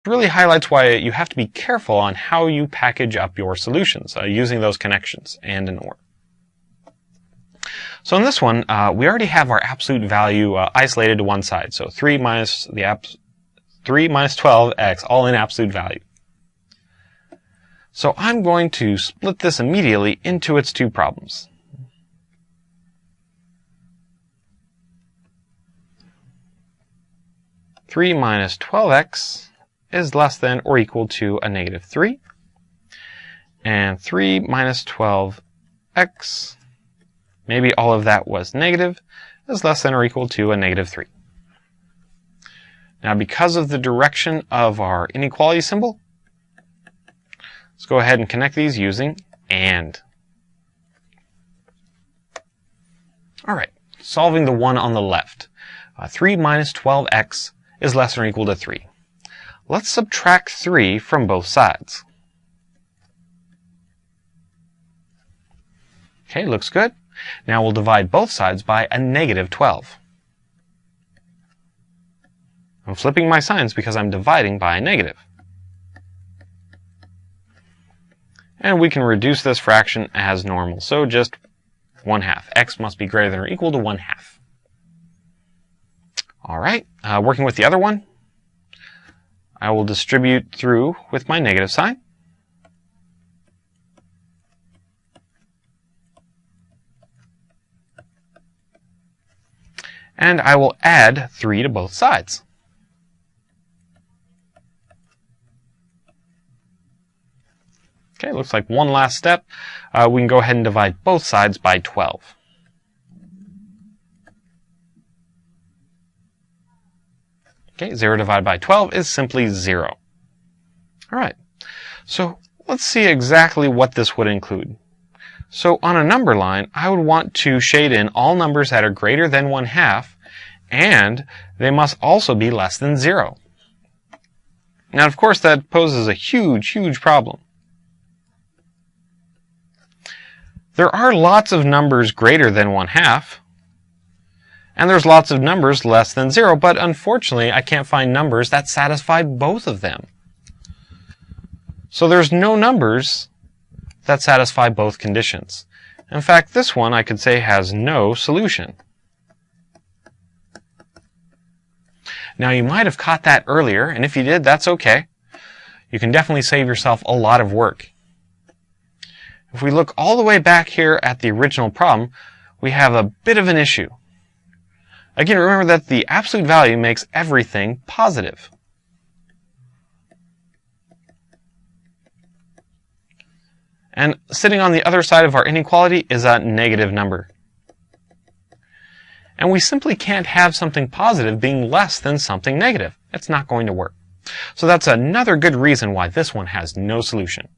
really highlights why you have to be careful on how you package up your solutions using those connections and an OR. So in this one, we already have our absolute value isolated to one side. So 3 minus 12x, all in absolute value. So I'm going to split this immediately into its two problems. Three minus 12x is less than or equal to a negative 3. And 3 minus 12x, maybe all of that was negative, is less than or equal to a negative 3. Now, because of the direction of our inequality symbol, let's go ahead and connect these using AND. All right, solving the one on the left. 3 minus 12x is less than or equal to 3. Let's subtract 3 from both sides. Okay, looks good. Now we'll divide both sides by a negative 12. I'm flipping my signs because I'm dividing by a negative. And we can reduce this fraction as normal, so just 1/2. X must be greater than or equal to 1/2. All right, working with the other one, I will distribute through with my negative sign. And I will add 3 to both sides. Okay, looks like one last step. We can go ahead and divide both sides by 12. Okay, 0 divided by 12 is simply 0. All right, so let's see exactly what this would include. So on a number line, I would want to shade in all numbers that are greater than 1/2, and they must also be less than 0. Now, of course, that poses a huge problem. There are lots of numbers greater than 1/2, and there's lots of numbers less than 0, but unfortunately, I can't find numbers that satisfy both of them. So there's no numbers that satisfy both conditions. In fact, this one I could say has no solution. Now, you might have caught that earlier, and if you did, that's okay. You can definitely save yourself a lot of work. If we look all the way back here at the original problem, we have a bit of an issue. Again, remember that the absolute value makes everything positive. And sitting on the other side of our inequality is a negative number. And we simply can't have something positive being less than something negative. It's not going to work. So that's another good reason why this one has no solution.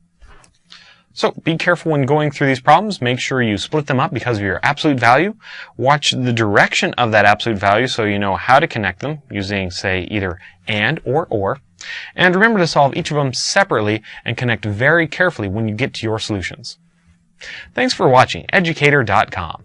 So be careful when going through these problems. Make sure you split them up because of your absolute value. Watch the direction of that absolute value so you know how to connect them using, say, either AND or OR. And remember to solve each of them separately and connect very carefully when you get to your solutions. Thanks for watching Educator.com.